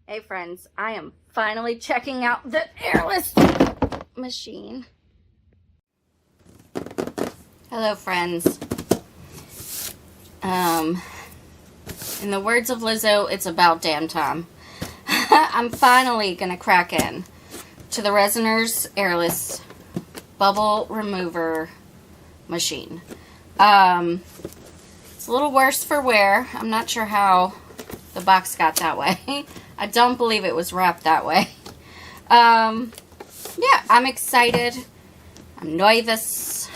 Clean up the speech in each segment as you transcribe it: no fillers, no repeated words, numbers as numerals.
Hey friends, I am finally checking out the airless machine. Hello friends. In the words of Lizzo, it's about damn time. I'm finally gonna crack in to the Resiners Airless Bubble Remover Machine. It's a little worse for wear. I'm not sure how the box got that way. I don't believe it was wrapped that way. Yeah, I'm excited. I'm nervous.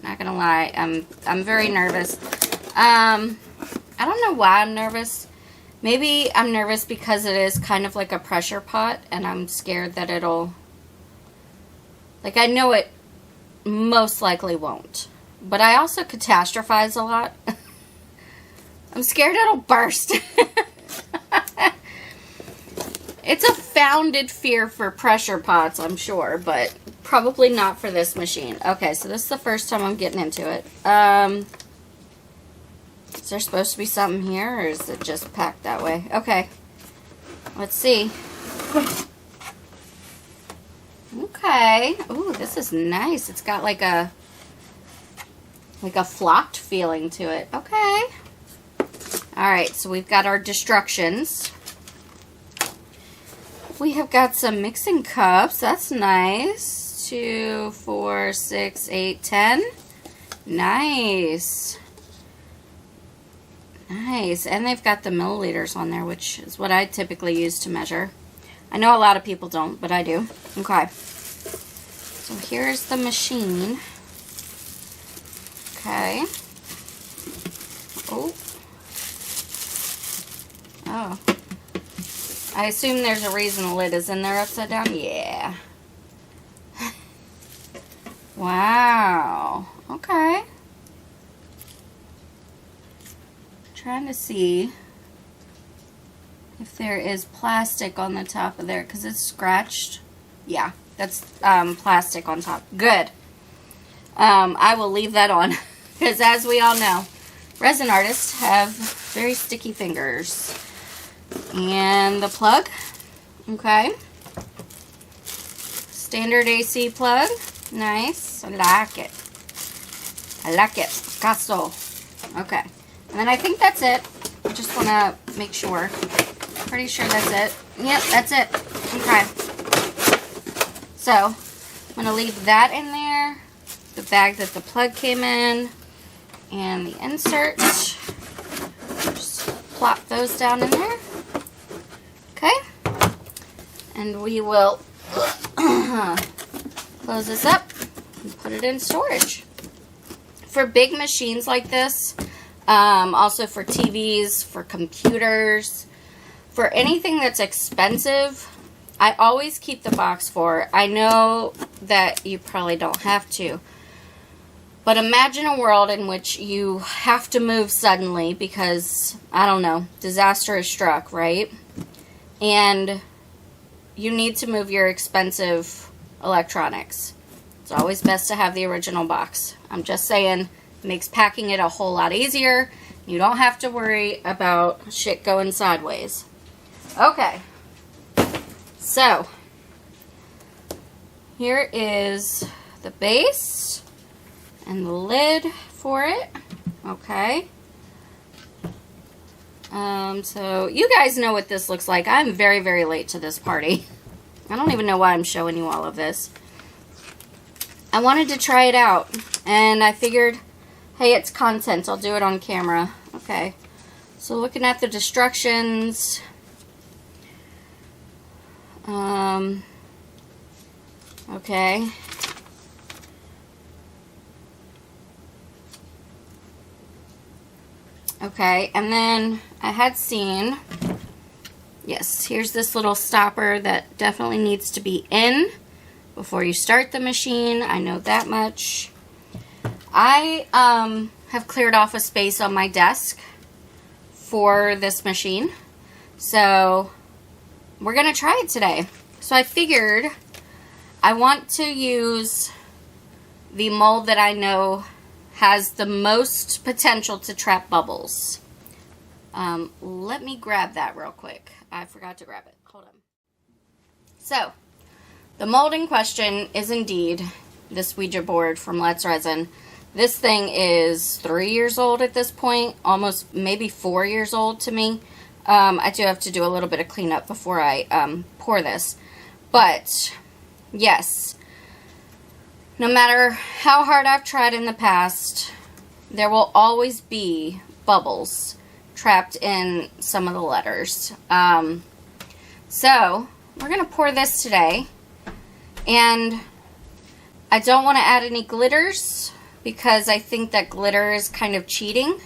Not gonna lie, I'm very nervous. I don't know why I'm nervous. Maybe I'm nervous because it is kind of like a pressure pot, and I'm scared that it'll, like, I know it most likely won't. But I also catastrophize a lot. I'm scared it'll burst. It's a founded fear for pressure pots, I'm sure, but probably not for this machine. Okay, so this is the first time I'm getting into it. Is there supposed to be something here, or is it just packed that way? Okay, let's see. Okay. Ooh, this is nice. It's got like a flocked feeling to it. Okay. Alright, so we've got our destructions. We have got some mixing cups. That's nice. 2, 4, 6, 8, 10. Nice. Nice. And they've got the milliliters on there, which is what I typically use to measure. I know a lot of people don't, but I do. Okay. So here's the machine. Okay. Oh. Oh. I assume there's a reason the lid is in there upside down. Yeah. Wow. Okay. Trying to see if there is plastic on the top of there, because it's scratched. Yeah, that's plastic on top. Good. I will leave that on, because as we all know, resin artists have very sticky fingers. And the plug. Okay. Standard AC plug. Nice. I like it. I like it. Picasso. Okay. And then I think that's it. I just want to make sure. Pretty sure that's it. Yep, that's it. Okay. So, I'm going to leave that in there. The bag that the plug came in. And the insert. Just plop those down in there. Okay. And we will close this up and put it in storage. For big machines like this, also for TVs, for computers, for anything that's expensive, I always keep the box for it. I know that you probably don't have to, but imagine a world in which you have to move suddenly because, I don't know, disaster has struck, right? And you need to move your expensive electronics. It's always best to have the original box. I'm just saying, it makes packing it a whole lot easier. You don't have to worry about shit going sideways. Okay. So, here is the base and the lid for it. Okay. So you guys know what this looks like. I'm very, very late to this party. I don't even know why I'm showing you all of this. I wanted to try it out, and I figured, hey, it's content. I'll do it on camera. Okay. So looking at the destructions. Okay. Okay, and then I had seen, yes, here's this little stopper that definitely needs to be in before you start the machine. I know that much. I have cleared off a space on my desk for this machine, so we're going to try it today. So I figured I want to use the mold that I know has the most potential to trap bubbles. Let me grab that real quick. I forgot to grab it. Hold on. So, the mold in question is indeed this Ouija board from Let's Resin. This thing is 3 years old at this point, almost maybe 4 years old to me. I do have to do a little bit of cleanup before I pour this. But, yes, no matter how hard I've tried in the past, there will always be bubbles trapped in some of the letters. So, we're going to pour this today. And I don't want to add any glitters because I think that glitter is kind of cheating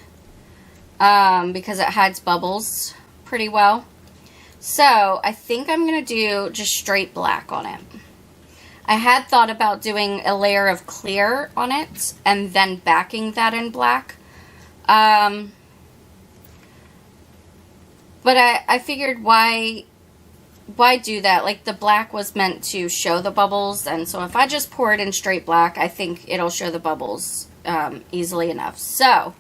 because it hides bubbles pretty well. So I think I'm going to do just straight black on it. I had thought about doing a layer of clear on it and then backing that in black. But I figured why do that? Like, the black was meant to show the bubbles, and so if I just pour it in straight black, I think it'll show the bubbles easily enough. So,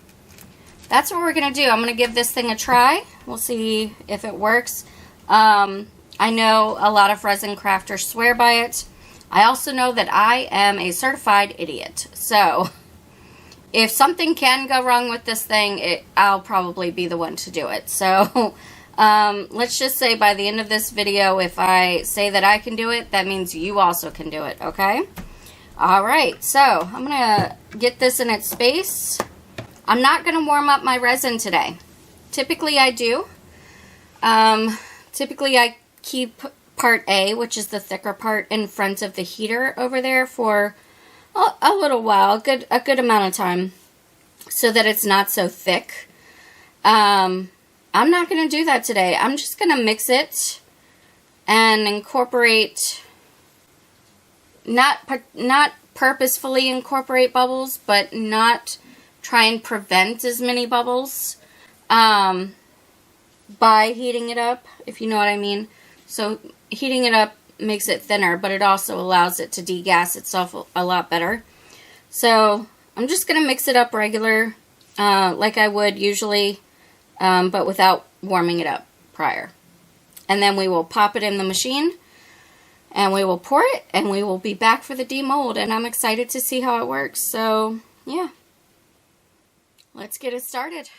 that's what we're going to do. I'm going to give this thing a try. We'll see if it works. I know a lot of resin crafters swear by it. I also know that I am a certified idiot. So, if something can go wrong with this thing, I'll probably be the one to do it. So, let's just say by the end of this video, if I say that I can do it, that means you also can do it, okay? Alright, so I'm going to get this in its space. I'm not going to warm up my resin today. Typically I do. Typically I keep part A, which is the thicker part, in front of the heater over there for a little while, a good amount of time, so that it's not so thick. I'm not going to do that today. I'm just going to mix it and incorporate, not purposefully incorporate bubbles, but not try and prevent as many bubbles by heating it up, if you know what I mean. So heating it up makes it thinner, but it also allows it to degas itself a lot better. So I'm just going to mix it up regular, like I would usually, but without warming it up prior. And then we will pop it in the machine, and we will pour it, and we will be back for the demold, and I'm excited to see how it works. So, yeah. Let's get it started.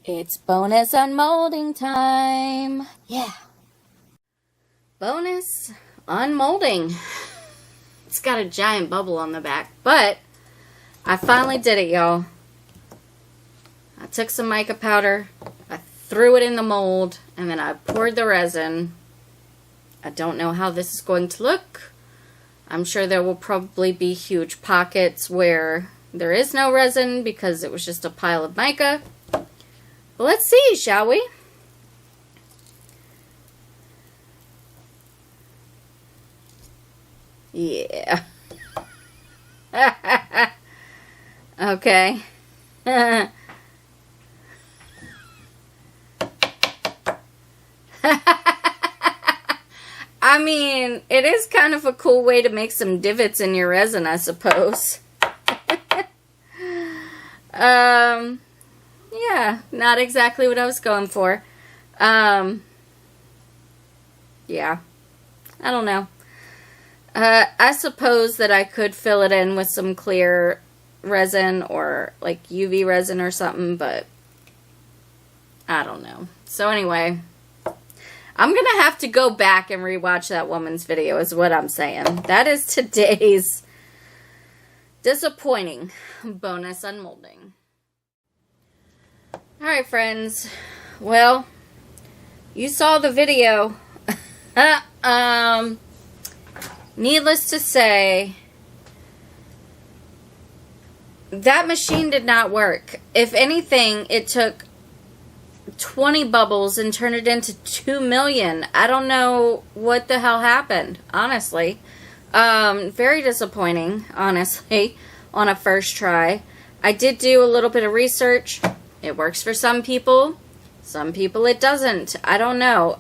It's bonus unmolding time. Yeah. Bonus unmolding. It's got a giant bubble on the back, but I finally did it, y'all. I took some mica powder, I threw it in the mold, and then I poured the resin. I don't know how this is going to look. I'm sure there will probably be huge pockets where there is no resin because it was just a pile of mica. But let's see, shall we? Yeah. Okay. I mean, it is kind of a cool way to make some divots in your resin, I suppose. Yeah, not exactly what I was going for. Yeah, I don't know. I suppose that I could fill it in with some clear resin or like UV resin or something, but I don't know. So anyway, I'm going to have to go back and rewatch that woman's video is what I'm saying. That is today's disappointing bonus unmolding. Alright, friends. Well, you saw the video. Needless to say, that machine did not work. If anything, it took 20 bubbles and turned it into 2 million. I don't know what the hell happened, honestly. Very disappointing, honestly, on a first try. I did do a little bit of research. It works for some people it doesn't. I don't know.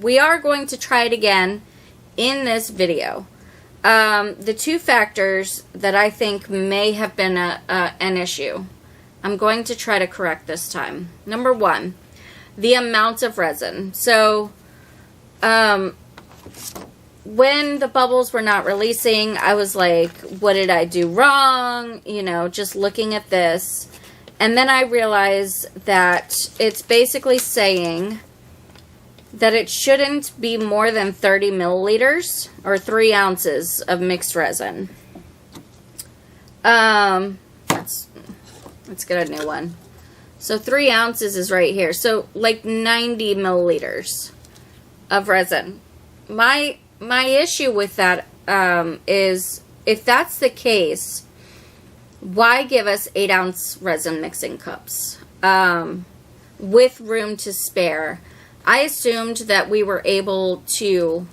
We are going to try it again in this video. The two factors that I think may have been an issue, I'm going to try to correct this time. Number one, the amount of resin. So, when the bubbles were not releasing, I was like, what did I do wrong? You know, just looking at this. And then I realized that it's basically saying that it shouldn't be more than 30 milliliters or 3 ounces of mixed resin. Let's get a new one. So 3 ounces is right here. So like 90 milliliters of resin. My issue with that is if that's the case, why give us 8-ounce resin mixing cups with room to spare? I assumed that we were able to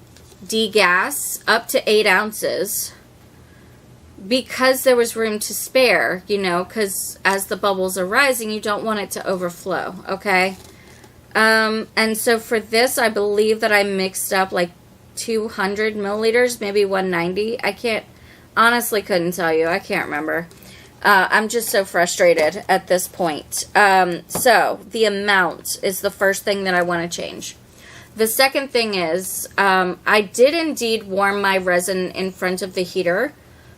degas up to 8 ounces because there was room to spare, you know, because as the bubbles are rising, you don't want it to overflow, okay? And so for this, I believe that I mixed up like 200 milliliters, maybe 190. I honestly couldn't tell you. I can't remember. I'm just so frustrated at this point. So, the amount is the first thing that I want to change. The second thing is, I did indeed warm my resin in front of the heater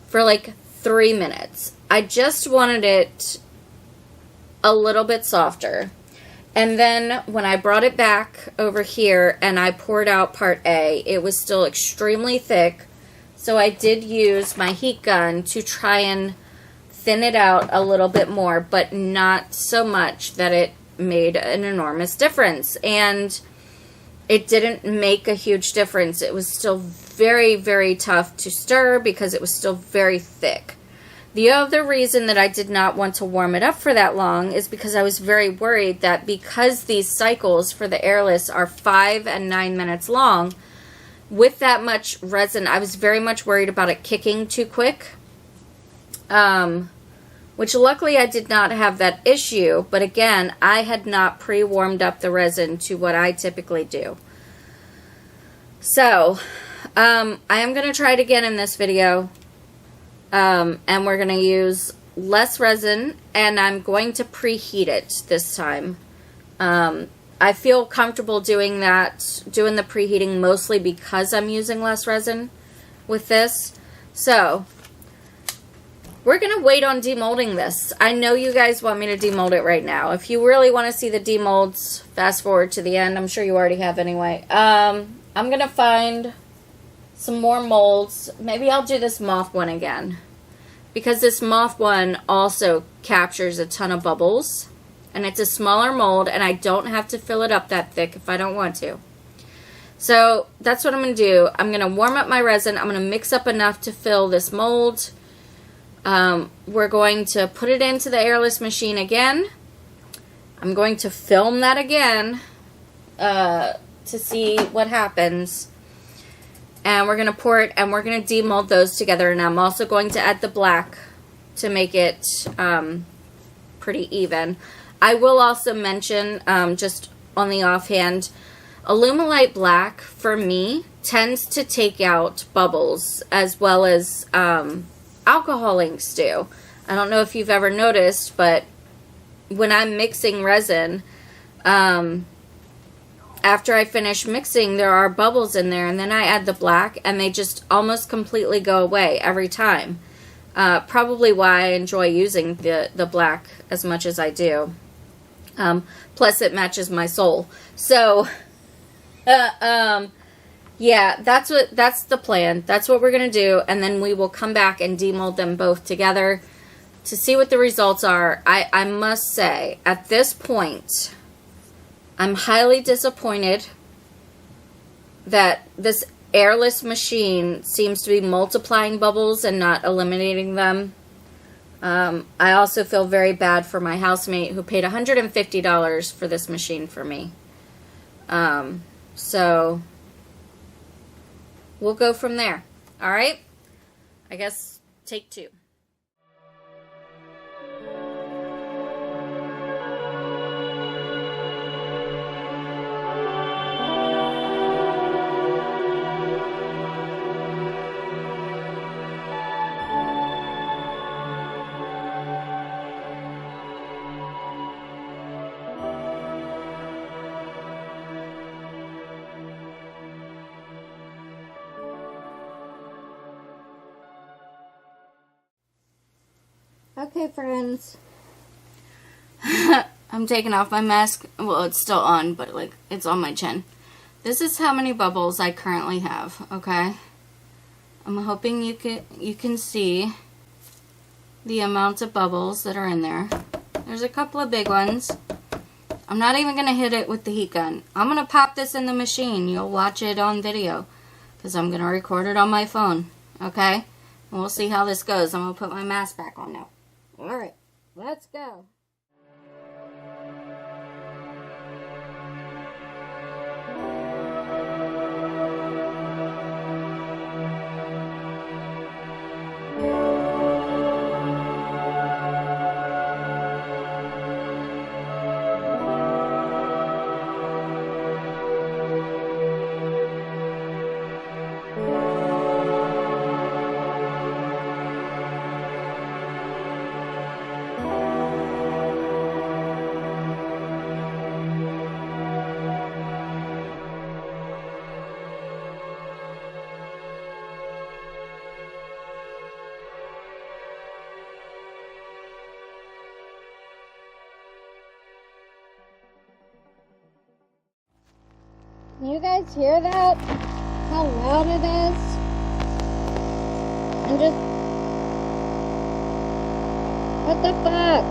for like 3 minutes. I just wanted it a little bit softer. And then when I brought it back over here and I poured out part A, it was still extremely thick. So I did use my heat gun to try and thin it out a little bit more, but not so much that it made an enormous difference. And it didn't make a huge difference. It was still very, very tough to stir because it was still very thick. The other reason that I did not want to warm it up for that long is because I was very worried that because these cycles for the Airless are 5 and 9 minutes long, with that much resin, I was very much worried about it kicking too quick. Which luckily I did not have that issue, but again, I had not pre-warmed up the resin to what I typically do. So, I am going to try it again in this video, and we're going to use less resin, and I'm going to preheat it this time. I feel comfortable doing that, doing the preheating mostly because I'm using less resin with this. So, we're going to wait on demolding this. I know you guys want me to demold it right now. If you really want to see the demolds, fast forward to the end. I'm sure you already have anyway. I'm going to find some more molds. Maybe I'll do this moth one again, because this moth one also captures a ton of bubbles, and it's a smaller mold, and I don't have to fill it up that thick if I don't want to. So that's what I'm going to do. I'm going to warm up my resin. I'm going to mix up enough to fill this mold. We're going to put it into the airless machine again. I'm going to film that again to see what happens. And we're going to pour it, and we're going to demold those together. And I'm also going to add the black to make it pretty even. I will also mention, just on the offhand, Alumilite black, for me, tends to take out bubbles as well as alcohol inks do. I don't know if you've ever noticed, but when I'm mixing resin, after I finish mixing, there are bubbles in there, and then I add the black, and they just almost completely go away every time. Probably why I enjoy using the black as much as I do. Plus, it matches my soul. So, yeah, that's the plan. That's what we're going to do, and then we will come back and demold them both together to see what the results are. I must say, at this point, I'm highly disappointed that this airless machine seems to be multiplying bubbles and not eliminating them. I also feel very bad for my housemate who paid $150 for this machine for me. So we'll go from there. All right? I guess take two. Okay, friends. I'm taking off my mask. Well, it's still on, but like it's on my chin. This is how many bubbles I currently have, okay? I'm hoping you can see the amount of bubbles that are in there. There's a couple of big ones. I'm not even going to hit it with the heat gun. I'm going to pop this in the machine. You'll watch it on video because I'm going to record it on my phone, okay? And we'll see how this goes. I'm going to put my mask back on now. Alright, let's go. Can you guys hear that? How loud it is? And just... what the fuck?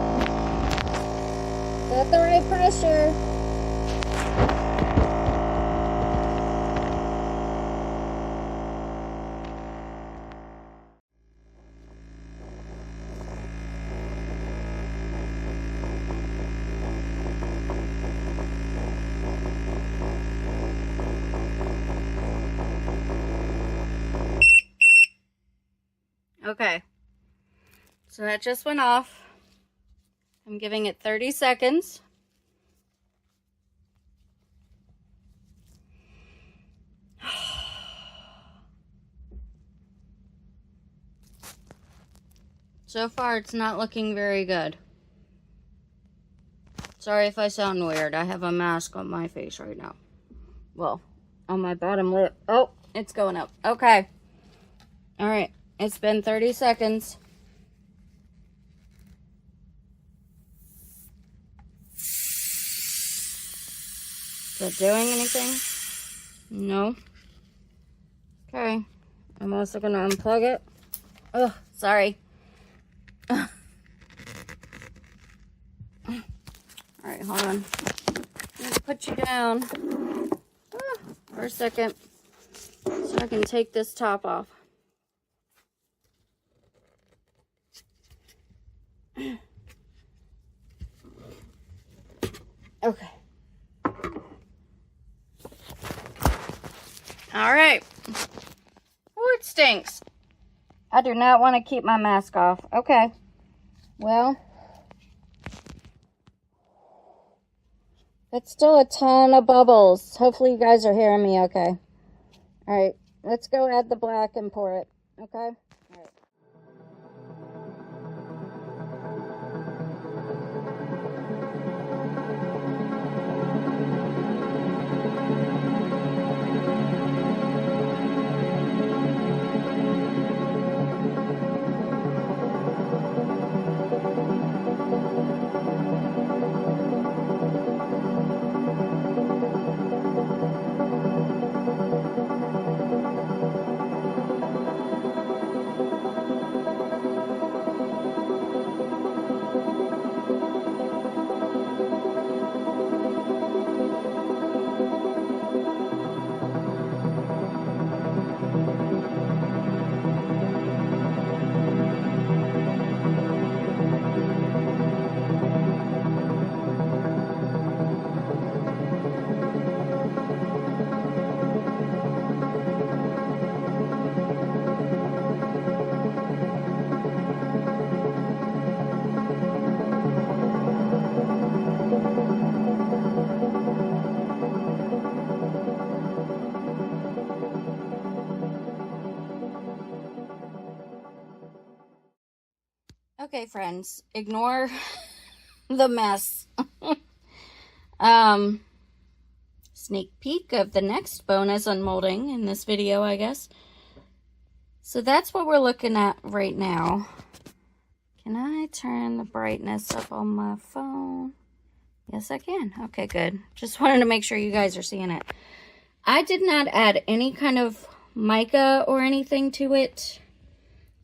Is that the right pressure? Okay, so that just went off. I'm giving it 30 seconds. So far, it's not looking very good. Sorry if I sound weird. I have a mask on my face right now. Well, on my bottom lip. Oh, it's going up. Okay. All right. It's been 30 seconds. Is that doing anything? No. Okay. I'm also going to unplug it. Oh, sorry. Alright, hold on. Let's put you down for a second so I can take this top off. Okay. Alright. Oh, it stinks. I do not want to keep my mask off. Okay. Well, that's still a ton of bubbles. Hopefully you guys are hearing me okay. Alright, let's go add the black and pour it. Okay? Alright. Okay, friends, ignore the mess. Sneak peek of the next bonus unmolding in this video, I guess. So that's what we're looking at right now. Can I turn the brightness up on my phone? Yes, I can. Okay, good. Just wanted to make sure you guys are seeing it. I did not add any kind of mica or anything to it.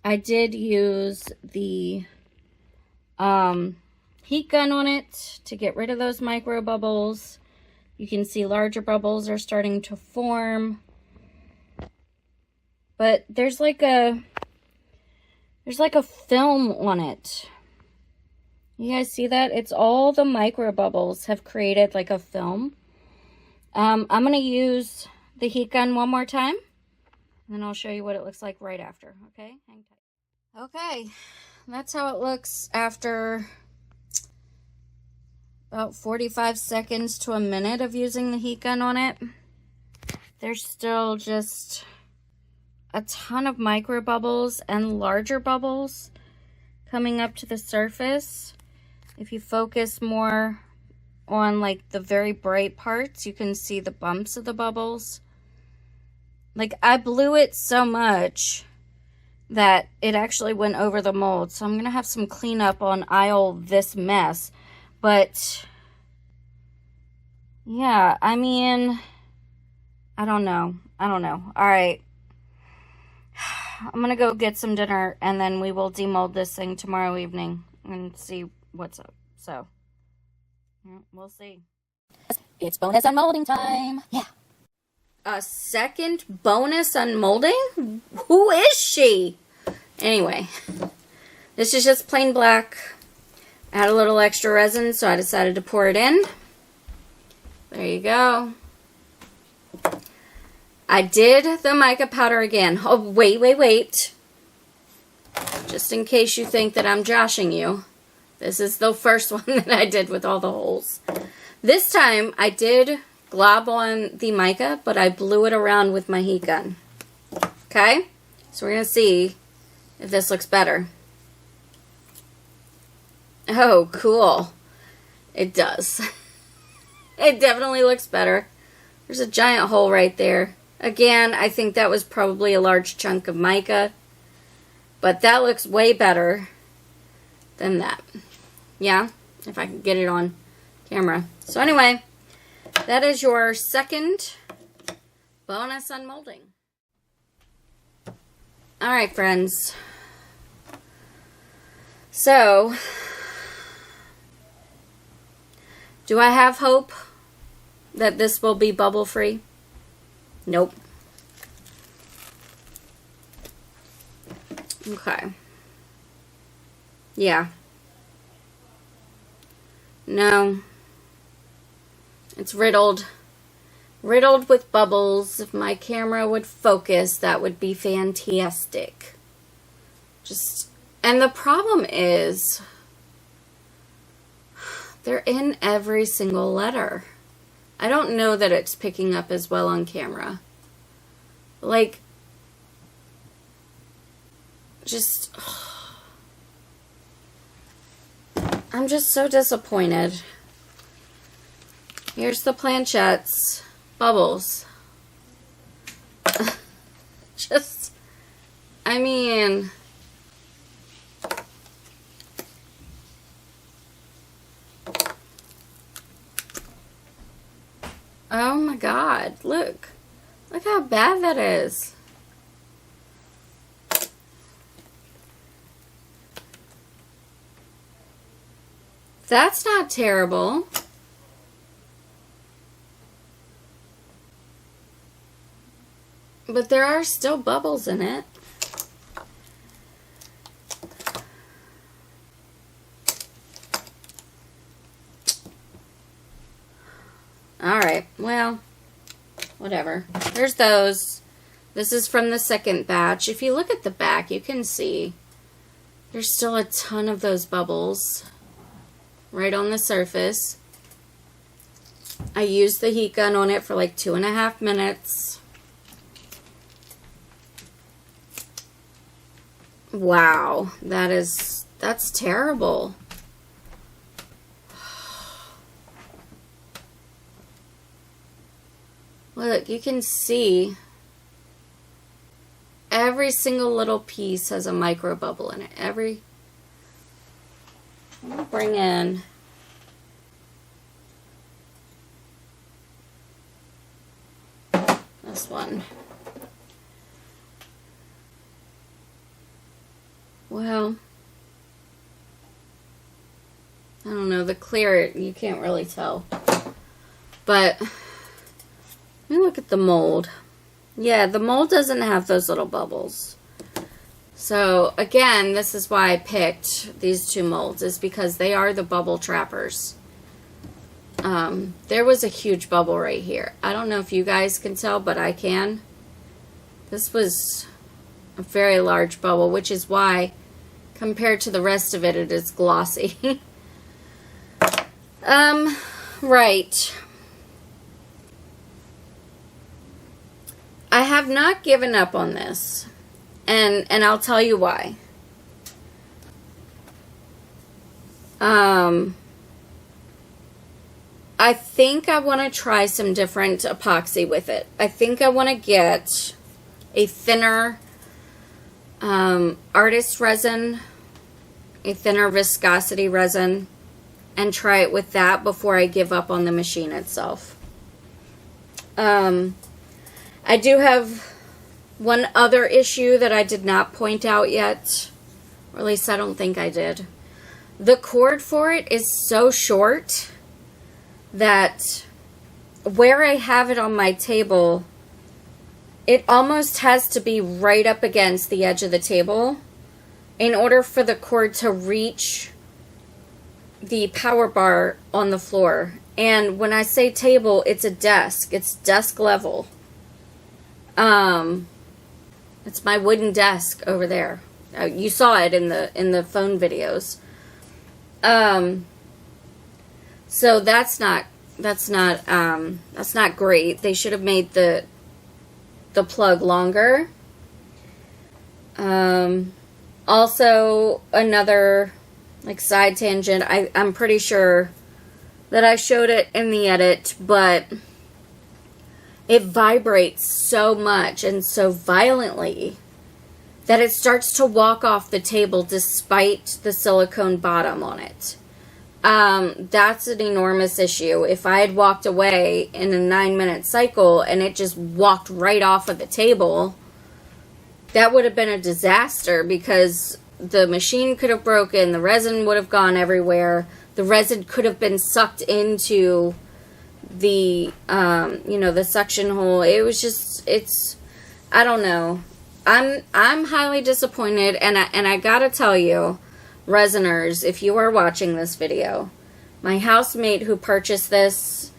I did use the heat gun on it to get rid of those micro bubbles. You can see larger bubbles are starting to form. But there's like a film on it. You guys see that? It's all the micro bubbles have created like a film. I'm going to use the heat gun one more time. And then I'll show you what it looks like right after. Okay? Hang tight. Okay. That's how it looks after about 45 seconds to a minute of using the heat gun on it. There's still just a ton of micro bubbles and larger bubbles coming up to the surface. If you focus more on like the very bright parts, you can see the bumps of the bubbles. Like, I blew it so much that it actually went over the mold. So I'm going to have some cleanup on this mess. But, yeah, I mean, I don't know. All right. I'm going to go get some dinner, and then we will demold this thing tomorrow evening and see what's up. So, we'll see. It's bonus unmolding time. Yeah. A second bonus unmolding? Who is she? Anyway, this is just plain black. I had a little extra resin, so I decided to pour it in. There you go. I did the mica powder again. Oh, wait. Just in case you think that I'm joshing you, this is the first one that I did with all the holes. This time, I did glob on the mica, but I blew it around with my heat gun. Okay? So we're going to see if this looks better. Oh, cool. It does. It definitely looks better. There's a giant hole right there. Again, I think that was probably a large chunk of mica, but that looks way better than that. Yeah? If I can get it on camera. So anyway, that is your second bonus unmolding. All right, friends. So, do I have hope that this will be bubble free? Nope. Okay. Yeah. No. It's riddled with bubbles. If my camera would focus, that would be fantastic. And the problem is, they're in every single letter. I don't know that it's picking up as well on camera. Like, I'm just so disappointed. Here's the planchettes. Bubbles. I mean... Oh my God, look. Look how bad that is. That's not terrible. But there are still bubbles in it. Alright, well, whatever. There's those. This is from the second batch. If you look at the back, you can see there's still a ton of those bubbles right on the surface. I used the heat gun on it for like 2.5 minutes. Wow, that's terrible. Look, you can see every single little piece has a micro bubble in it. I'm gonna bring in this one. Well, I don't know, the clear, you can't really tell. But let me look at the mold. Yeah, the mold doesn't have those little bubbles. So, again, this is why I picked these two molds, is because they are the bubble trappers. There was a huge bubble right here. I don't know if you guys can tell, but I can. This was a very large bubble, which is why, compared to the rest of it, it is glossy. Right. I have not given up on this, and I'll tell you why. I think I want to try some different epoxy with it. I think I want to get a thinner artist resin, a thinner viscosity resin, and try it with that before I give up on the machine itself. I do have one other issue that I did not point out yet, or at least I don't think I did. The cord for it is so short that where I have it on my table, it almost has to be right up against the edge of the table in order for the cord to reach the power bar on the floor. And when I say table, it's a desk. It's desk level. It's my wooden desk over there. You saw it in the phone videos. So that's not great. They should have made the plug longer. Also, another like side tangent. I'm pretty sure that I showed it in the edit, but it vibrates so much and so violently that it starts to walk off the table despite the silicone bottom on it. that's an enormous issue. If I had walked away in a 9-minute cycle and it just walked right off of the table, that would have been a disaster because the machine could have broken, the resin would have gone everywhere, the resin could have been sucked into the, the suction hole. It was just, I don't know. I'm highly disappointed, and I gotta tell you, Resiners, if you are watching this video, my housemate who purchased this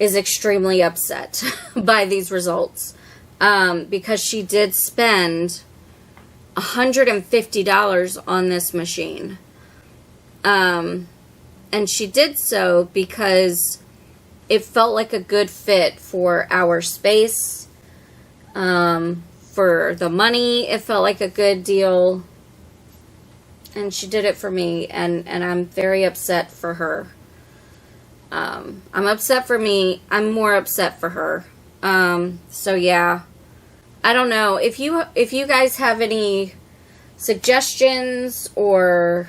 is extremely upset by these results, because she did spend $150 on this machine. And she did so because it felt like a good fit for our space, for the money. It felt like a good deal, and she did it for me, and I'm very upset for her. I'm upset for me. I'm more upset for her. So yeah, I don't know if you guys have any suggestions or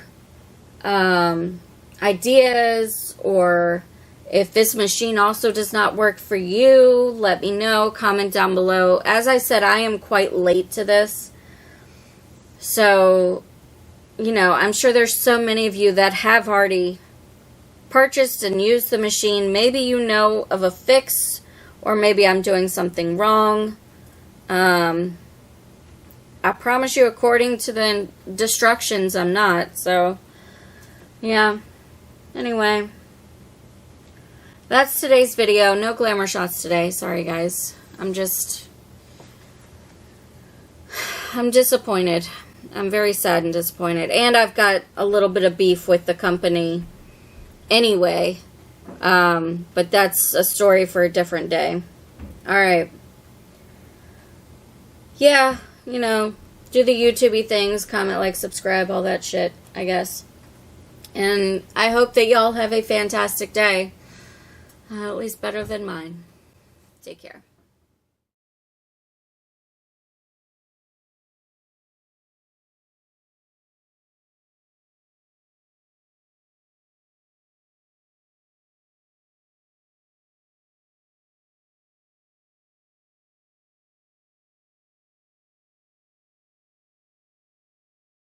ideas, or if this machine also does not work for you, let me know. Comment down below. As I said, I am quite late to this, so I'm sure there's so many of you that have already purchased and used the machine. Maybe you know of a fix, or maybe I'm doing something wrong. I promise you, according to the instructions, I'm not. So, yeah. Anyway, that's today's video. No glamour shots today. Sorry, guys. I'm disappointed. I'm very sad and disappointed. And I've got a little bit of beef with the company anyway. But that's a story for a different day. Alright. Yeah, do the YouTube-y things. Comment, like, subscribe, all that shit, I guess. And I hope that y'all have a fantastic day. At least better than mine. Take care.